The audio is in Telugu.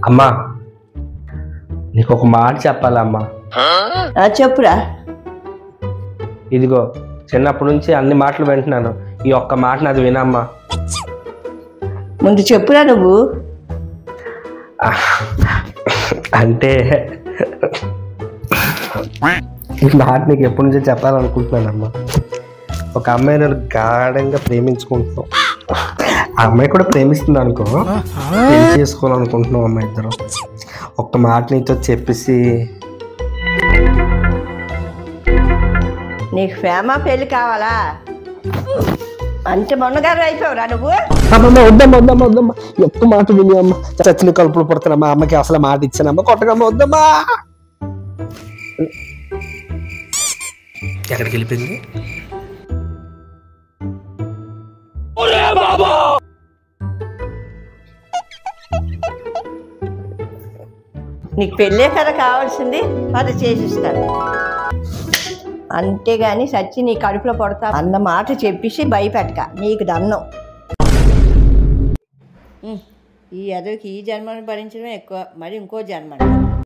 అమ్మా నీకు ఒక మాట చెప్పాలమ్మా. చెప్పురా. ఇదిగో చిన్నప్పటి నుంచి అన్ని మాటలు వింటున్నాను, ఈ ఒక్క మాట నాది వినమ్మా. ముందు చెప్పురా నువ్వు. అంటే ఈ మాట నీకు ఎప్పటి నుంచో చెప్పాలనుకుంటున్నానమ్మా. ఒక అమ్మాయి నేను గాఢంగా ప్రేమించుకుంటున్నాం, ఆ అమ్మాయి కూడా ప్రేమిస్తుంది అనుకో, పెళ్లి చేసుకోవాలనుకుంటున్నాం అమ్మాయి ఇద్దరు. ఒక్క మాట నీతో చెప్పేసి. నీకు ప్రేమ పెళ్ళి కావాలా అంటే మొన్నగారు అయిపోయావురా నువ్వు. వద్దమ్మా వద్దమ్మా వద్దమ్మా, ఎక్కువ మాట విని అమ్మ చచ్చిన కలుపులు పడుతున్నామ్మా. అమ్మకి అసలు మాట ఇచ్చానమ్మా, కొట్టగమ్మా వద్దమ్మా. ఎక్కడికి వెళ్ళిపోయింది? నీకు పెళ్ళే కదా కావాల్సింది, అది చేసిస్తాను. అంతేగాని సచ్చి నీ కడుపులో పడతా అన్న మాట చెప్పేసి భయపెట్టక, నీకు దన్నం. ఈ ఎదరికి ఈ జన్మను భరించడం ఎక్కువ, మరి ఇంకో జన్మ.